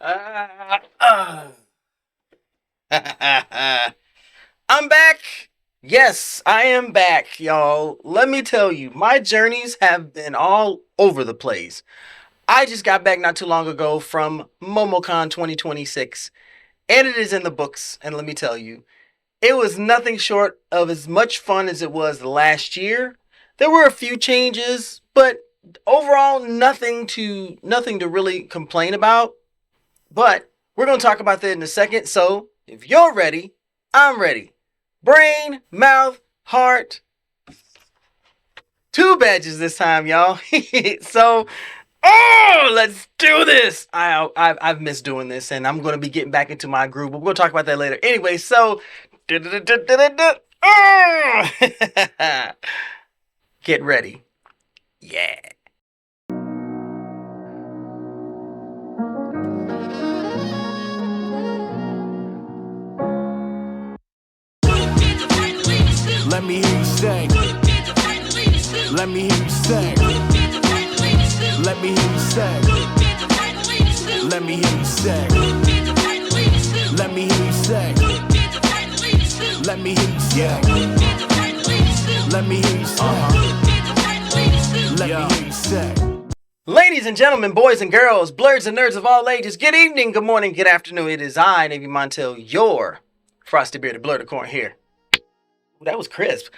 I'm back. Yes, I am back, y'all. Let me tell you, my journeys have been all over the place. I just got back not too long ago from MomoCon 2026, and it is in the books. And let me tell you, it was nothing short of as much fun as it was last year. There were a few changes, but overall nothing to really complain about. But we're going to talk about that in a second. So if you're ready, I'm ready. Brain, mouth, heart. 2 badges this time, y'all. So, let's do this. I've missed doing this, and I'm going to be getting back into my groove. But we're going to talk about that later. Anyway, so get ready. Yeah. Let me hear you sing. Let me hear you sing. Let me hear you sing. Let me hear you sing. Let me hear you sing. Let me hear you sing. Let me hear you sing. Let me hear you sing. Ladies and gentlemen, boys and girls, blurs and nerds of all ages, good evening, good morning, good afternoon. It is I, navymontel, your frosty bearded blerdicorn here. Ooh, that was crisp.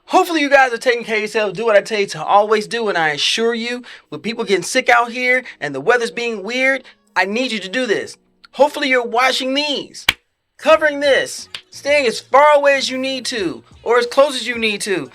Hopefully you guys are taking care of yourselves. Do what I tell you to always do. And I assure you, with people getting sick out here and the weather's being weird, I need you to do this. Hopefully you're washing these, covering this, staying as far away as you need to, or as close as you need to,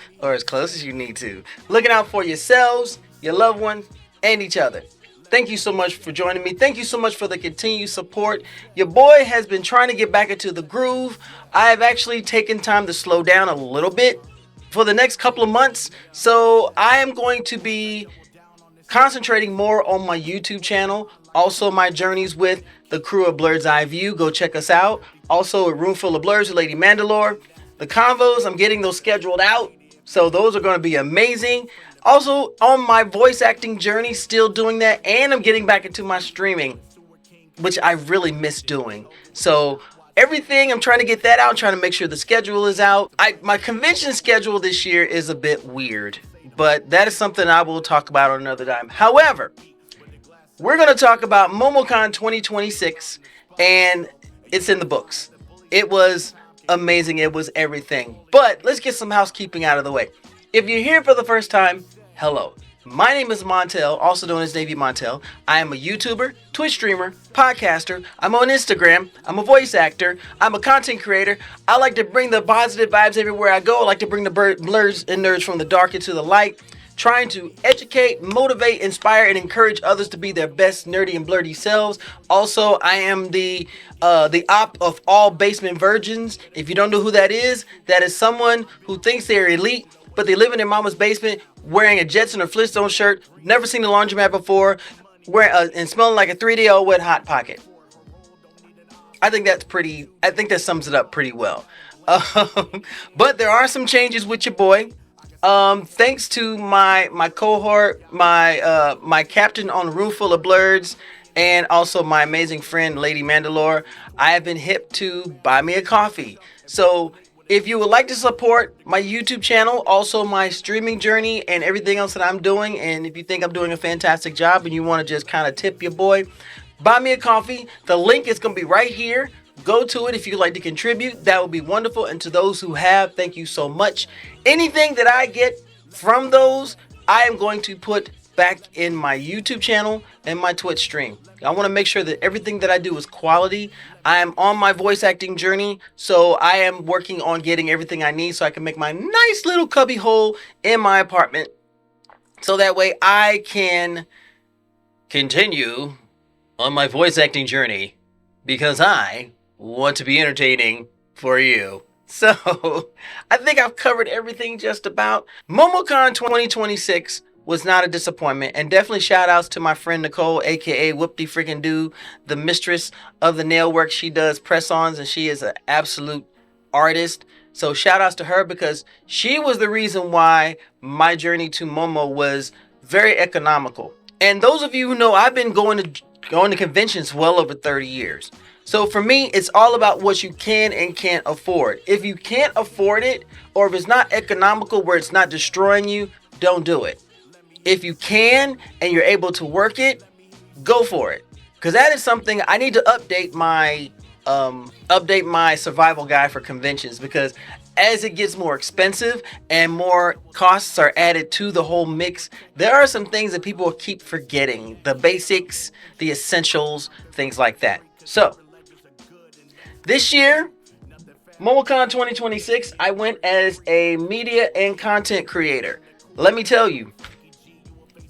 looking out for yourselves, your loved ones, and each other. Thank you so much for joining me. Thank you so much for the continued support. Your boy has been trying to get back into the groove. I have actually taken time to slow down a little bit for the next couple of months. So I am going to be concentrating more on my YouTube channel. Also my journeys with the crew of Blur's Eye View. Go check us out. Also a room full of blurs with Lady Mandalore. The convos, I'm getting those scheduled out. So those are going to be amazing. Also on my voice acting journey, still doing that. And I'm getting back into my streaming, which I really miss doing. So everything, I'm trying to get that out, trying to make sure the schedule is out. My convention schedule this year is a bit weird, but that is something I will talk about on another time. However, we're going to talk about MomoCon 2026, and it's in the books. It was amazing. It was everything. But let's get some housekeeping out of the way. If you're here for the first time, hello. My name is Montel, also known as navymontel. I am a YouTuber, Twitch streamer, podcaster. I'm on Instagram. I'm a voice actor. I'm a content creator. I like to bring the positive vibes everywhere I go. I like to bring the blurs and nerds from the dark into the light, trying to educate, motivate, inspire, and encourage others to be their best nerdy and blurty selves. Also, I am the op of all basement virgins. If you don't know who that is someone who thinks they're elite, but they live in their mama's basement, wearing a Jetson or Flintstone shirt, never seen a laundromat before, and smelling like a 3D wet Hot Pocket. I think that sums it up pretty well. But there are some changes with your boy. Thanks to my cohort, my captain on a room full of blurs, and also my amazing friend Lady Mandalore, I have been hip to buy me a coffee. So if you would like to support my YouTube channel, also my streaming journey and everything else that I'm doing, and if you think I'm doing a fantastic job and you want to just kind of tip your boy, buy me a coffee. The link is going to be right here. Go to it if you'd like to contribute. That would be wonderful. And to those who have, thank you so much. Anything that I get from those, I am going to put back in my YouTube channel and my Twitch stream. I want to make sure that everything that I do is quality. I am on my voice acting journey, so I am working on getting everything I need so I can make my nice little cubby hole in my apartment, so that way I can continue on my voice acting journey, because I want to be entertaining for you. So I think I've covered everything just about. MomoCon 2026 was not a disappointment, and definitely shout outs to my friend Nicole, aka Whoopty Freaking Doo, the mistress of the nail work. She does press-ons and she is an absolute artist. So shout outs to her, because she was the reason why my journey to Momo was very economical. And those of you who know, I've been going to going to conventions well over 30 years. So for me, it's all about what you can and can't afford. If you can't afford it, or if it's not economical where it's not destroying you, don't do it. If you can and you're able to work it, go for it. Because that is something I need to update my survival guide for conventions, because as it gets more expensive and more costs are added to the whole mix, there are some things that people keep forgetting. The basics, the essentials, things like that. So, this year, MomoCon 2026, I went as a media and content creator. Let me tell you,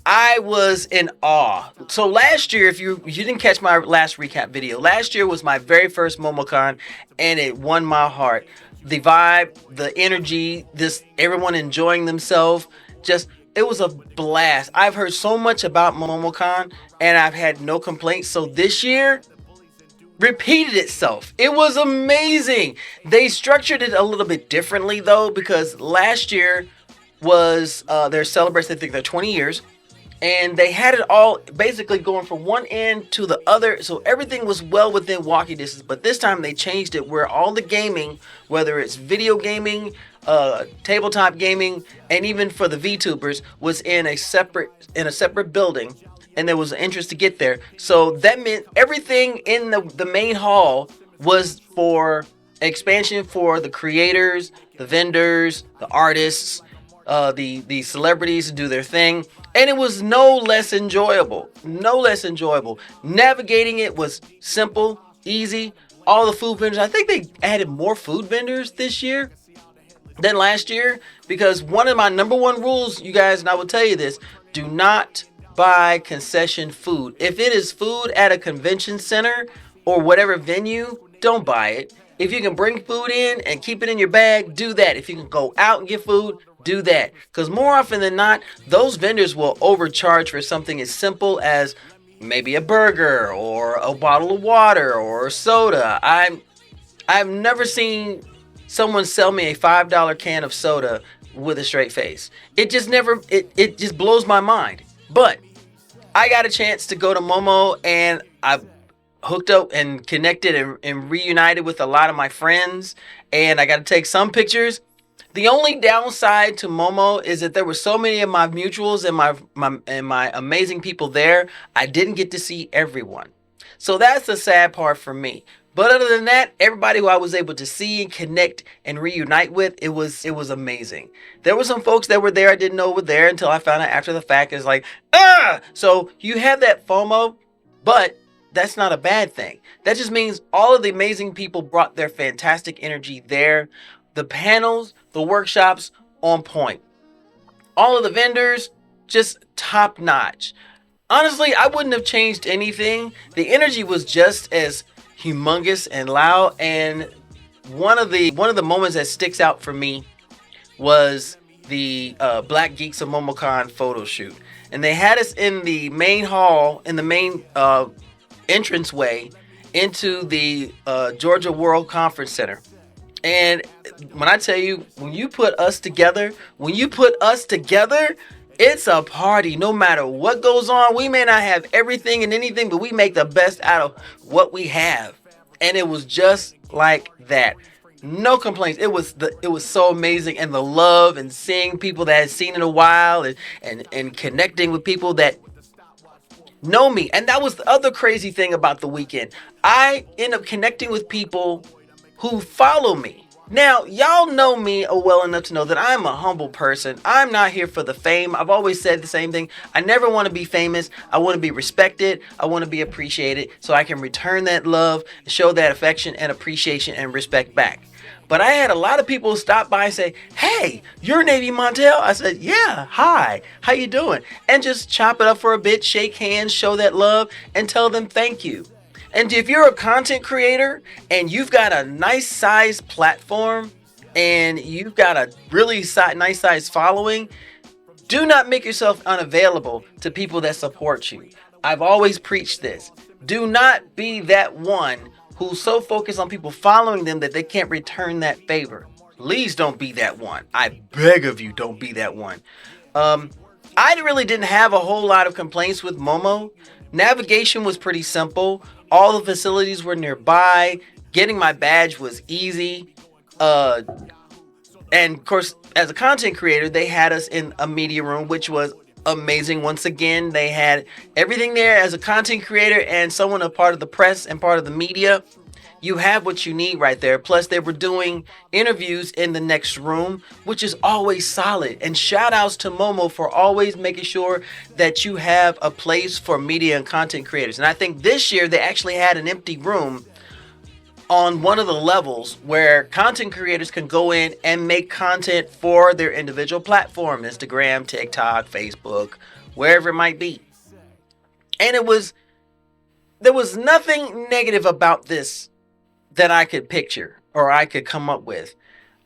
I was in awe. So last year, if you didn't catch my last recap video, last year was my very first MomoCon, and it won my heart. The vibe, the energy, everyone enjoying themselves, it was a blast. I've heard so much about MomoCon, and I've had no complaints. So this year repeated itself. It was amazing. They structured it a little bit differently though, because last year was their celebration. I think they're 20 years. And they had it all basically going from one end to the other. So everything was well within walking distance. But this time they changed it where all the gaming, whether it's video gaming, tabletop gaming, and even for the VTubers, was in a separate building. And there was an entrance to get there. So that meant everything in the main hall was for expansion for the creators, the vendors, the artists, the celebrities to do their thing. And it was no less enjoyable. Navigating it was simple, easy. All the food vendors, I think they added more food vendors this year than last year, because one of my number one rules, you guys, and I will tell you this, do not buy concession food. If it is food at a convention center or whatever venue, don't buy it. If you can bring food in and keep it in your bag, do that. If you can go out and get food, do that. Because more often than not, those vendors will overcharge for something as simple as maybe a burger or a bottle of water or soda. I've never seen someone sell me a $5 can of soda with a straight face. It just blows my mind. But I got a chance to go to Momo, and I hooked up and connected and reunited with a lot of my friends, and I got to take some pictures. The only downside to Momo is that there were so many of my mutuals and my amazing people there, I didn't get to see everyone. So that's the sad part for me. But other than that, everybody who I was able to see and connect and reunite with, it was amazing. There were some folks that were there I didn't know were there until I found out after the fact. It's like, So you have that FOMO, but that's not a bad thing. That just means all of the amazing people brought their fantastic energy there. The panels, the workshops, on point. All of the vendors, just top notch. Honestly, I wouldn't have changed anything. The energy was just as humongous and loud, and one of the moments that sticks out for me was the Black Geeks of MomoCon photo shoot. And they had us in the main hall, in the main entranceway into the Georgia World Conference Center. And when I tell you, when you put us together, it's a party. No matter what goes on, we may not have everything and anything, but we make the best out of what we have. And it was just like that. No complaints. It was so amazing, and the love and seeing people that I had seen in a while and connecting with people that know me. And that was the other crazy thing about the weekend. I end up connecting with people who follow me. Now, y'all know me well enough to know that I'm a humble person. I'm not here for the fame. I've always said the same thing. I never want to be famous. I want to be respected. I want to be appreciated so I can return that love, show that affection and appreciation and respect back. But I had a lot of people stop by and say, "Hey, you're navymontel?" I said, "Yeah, hi, how you doing?" And just chop it up for a bit, shake hands, show that love, and tell them thank you. And if you're a content creator and you've got a nice size platform and you've got a really nice size following, do not make yourself unavailable to people that support you. I've always preached this. Do not be that one who's so focused on people following them that they can't return that favor. Please don't be that one. I beg of you, don't be that one. I really didn't have a whole lot of complaints with Momo. Navigation was pretty simple. All the facilities were nearby. Getting my badge was easy. And of course, as a content creator, they had us in a media room, which was amazing. Once again, they had everything there. As a content creator and someone a part of the press and part of the media, you have what you need right there. Plus, they were doing interviews in the next room, which is always solid. And shout outs to Momo for always making sure that you have a place for media and content creators. And I think this year they actually had an empty room on one of the levels where content creators can go in and make content for their individual platform, Instagram, TikTok, Facebook, wherever it might be. And there was nothing negative about this that I could picture or I could come up with.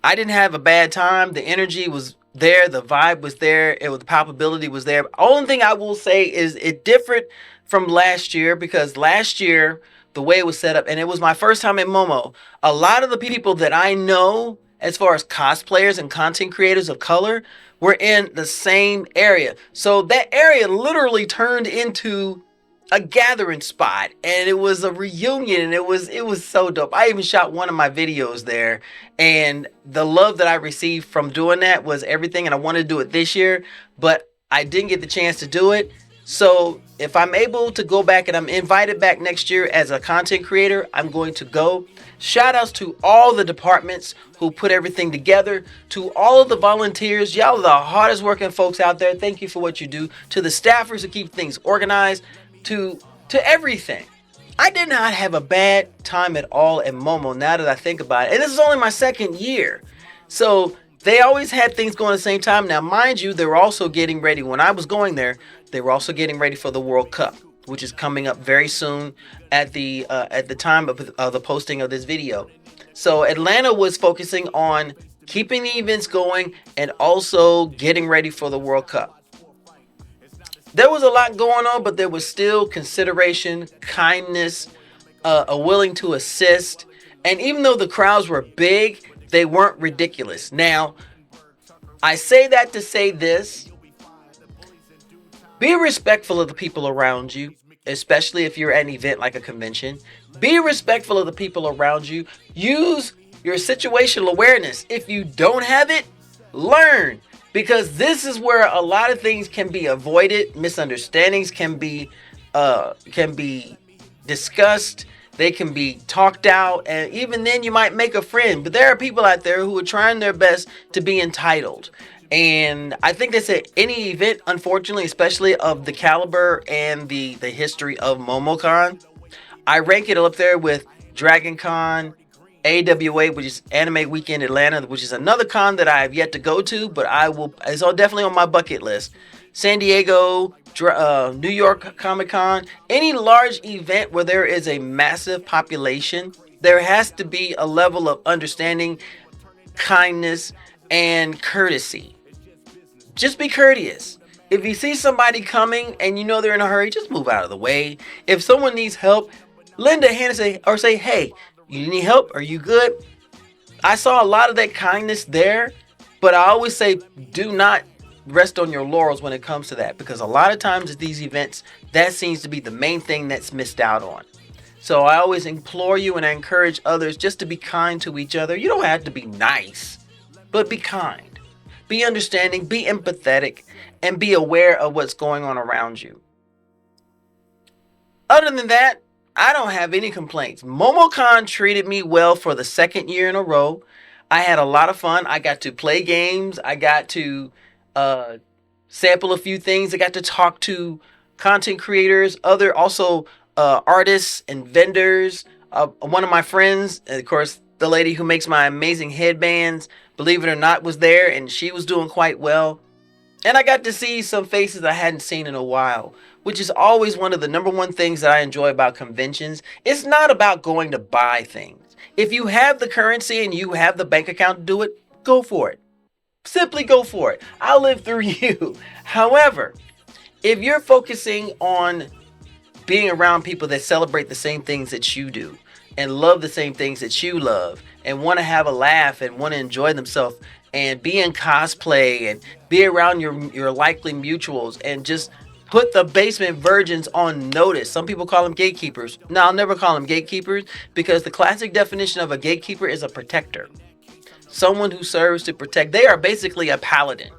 I didn't have a bad time. The energy was there. The vibe was there. The palpability was there. Only thing I will say is it differed from last year, because last year, the way it was set up, and it was my first time in Momo, a lot of the people that I know as far as cosplayers and content creators of color were in the same area. So that area literally turned into a gathering spot, and it was a reunion, and it was so dope. I even shot one of my videos there, and the love that I received from doing that was everything. And I wanted to do it this year, but I didn't get the chance to do it. So if I'm able to go back and I'm invited back next year as a content creator, I'm going to go. Shout outs to all the departments who put everything together, to all of the volunteers. Y'all are the hardest working folks out there. Thank you for what you do. To the staffers who keep things organized, to everything. I did not have a bad time at all at Momo, now that I think about it. And this is only my second year. So they always had things going at the same time. Now, mind you, they were also getting ready. When I was going there, they were also getting ready for the World Cup, which is coming up very soon at the time of the posting of this video. So Atlanta was focusing on keeping the events going and also getting ready for the World Cup. There was a lot going on, but there was still consideration, kindness, a willing to assist. And even though the crowds were big, they weren't ridiculous. Now, I say that to say this. Be respectful of the people around you, especially if you're at an event like a convention. Be respectful of the people around you. Use your situational awareness. If you don't have it, learn. Because this is where a lot of things can be avoided. Misunderstandings can be discussed. They can be talked out. And even then you might make a friend. But there are people out there who are trying their best to be entitled. And I think that's at any event, unfortunately, especially of the caliber and the history of MomoCon. I rank it up there with Dragon Con, AWA, which is Anime Weekend Atlanta, which is another con that I have yet to go to, but it's all definitely on my bucket list. San Diego, New York Comic Con, any large event where there is a massive population, there has to be a level of understanding, kindness, and courtesy. Just be courteous. If you see somebody coming and you know they're in a hurry, just move out of the way. If someone needs help, lend a hand and say, hey, you need help? Are you good? I saw a lot of that kindness there, but I always say do not rest on your laurels when it comes to that, because a lot of times at these events, that seems to be the main thing that's missed out on. So I always implore you and I encourage others just to be kind to each other. You don't have to be nice, but be kind. Be understanding, be empathetic, and be aware of what's going on around you. Other than that, I don't have any complaints. MomoCon treated me well for the second year in a row. I had a lot of fun. I got to play games. I got to sample a few things. I got to talk to content creators, other also artists and vendors. One of my friends, and of course, the lady who makes my amazing headbands, believe it or not, was there, and she was doing quite well. And I got to see some faces I hadn't seen in a while, which is always one of the number one things that I enjoy about conventions. It's not about going to buy things. If you have the currency and you have the bank account to do it, go for it. Simply go for it. I'll live through you. However, if you're focusing on being around people that celebrate the same things that you do and love the same things that you love and want to have a laugh and want to enjoy themselves and be in cosplay and be around your likely mutuals and just put the basement virgins on notice. Some people call them gatekeepers. No, I'll never call them gatekeepers because the classic definition of a gatekeeper is a protector. Someone who serves to protect. They are basically a paladin.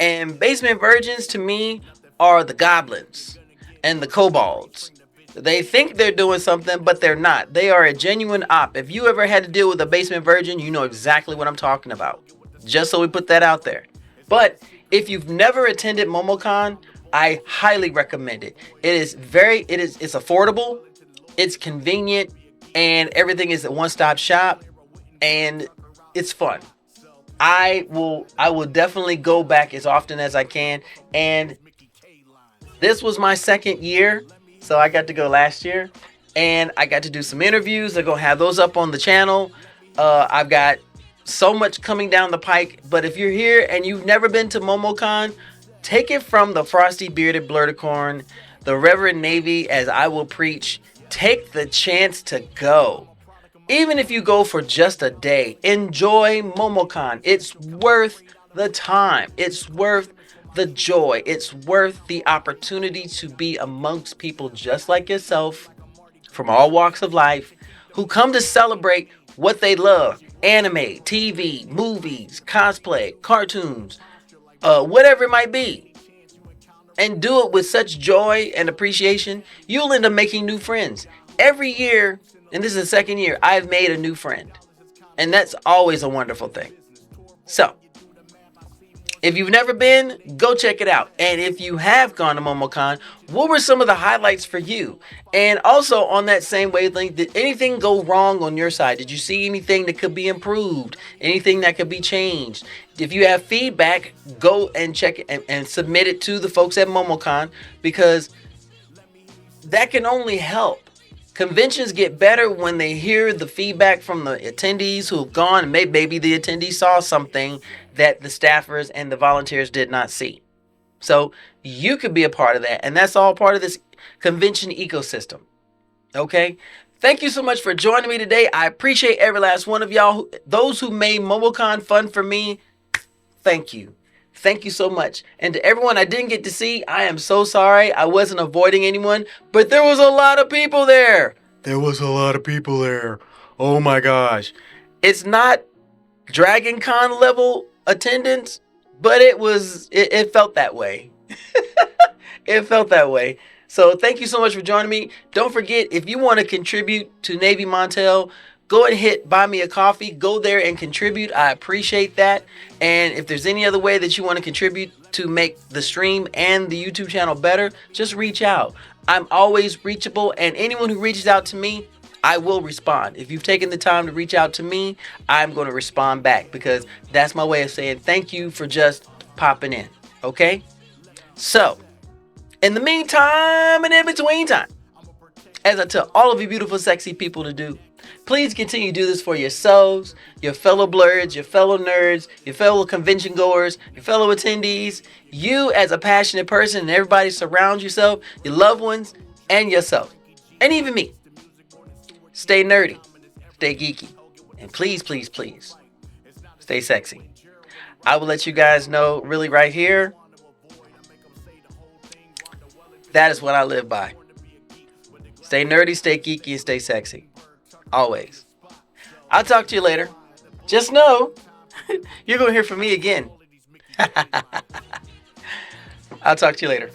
And basement virgins to me are the goblins and the kobolds. They think they're doing something, but they're not. They are a genuine op. If you ever had to deal with a basement virgin, you know exactly what I'm talking about. Just so we put that out there. But if you've never attended MomoCon, I highly recommend it. It's affordable, it's convenient, and everything is a one-stop shop, and it's fun. I will definitely go back as often as I can. And this was my second year, so I got to go last year, and I got to do some interviews. They're gonna have those up on the channel. I've got so much coming down the pike. But if you're here and you've never been to MomoCon, take it from the frosty bearded blerdicorn, the Reverend Navy, as I will preach. Take the chance to go. Even if you go for just a day, enjoy MomoCon. It's worth the time. It's worth the joy. It's worth the opportunity to be amongst people just like yourself from all walks of life who come to celebrate what they love. Anime, TV, movies, cosplay, cartoons, whatever it might be. And do it with such joy and appreciation, you'll end up making new friends. Every year, and this is the second year, I've made a new friend. And that's always a wonderful thing. So, if you've never been, go check it out. And if you have gone to MomoCon, what were some of the highlights for you? And also on that same wavelength, did anything go wrong on your side? Did you see anything that could be improved? Anything that could be changed? If you have feedback, go and check it and submit it to the folks at MomoCon, because that can only help. Conventions get better when they hear the feedback from the attendees who have gone, and maybe the attendees saw something that the staffers and the volunteers did not see. So you could be a part of that, and that's all part of this convention ecosystem. Okay? Thank you so much for joining me today. I appreciate every last one of y'all. Those who made MomoCon fun for me, thank you. Thank you so much. And to everyone I didn't get to see, I am so sorry. I wasn't avoiding anyone, but there was a lot of people there. There was a lot of people there. Oh my gosh. It's not Dragon Con level attendance, but it felt that way. It felt that way. So thank you so much for joining me. Don't forget, if you want to contribute to navymontel, go and hit buy me a coffee. Go there and contribute. I appreciate that. And if there's any other way that you want to contribute to make the stream and the YouTube channel better, just reach out. I'm always reachable, and anyone who reaches out to me, I will respond. If you've taken the time to reach out to me, I'm going to respond back, because that's my way of saying thank you for just popping in. Okay? So, in the meantime and in between time, as I tell all of you beautiful, sexy people to do, please continue to do this for yourselves, your fellow blurs, your fellow nerds, your fellow convention goers, your fellow attendees, you as a passionate person, and everybody surround yourself, your loved ones, and yourself, and even me. Stay nerdy, stay geeky, and please, please, please, stay sexy. I will let you guys know really right here, that is what I live by. Stay nerdy, stay geeky, and stay sexy. Always. I'll talk to you later. Just know, you're going to hear from me again. I'll talk to you later.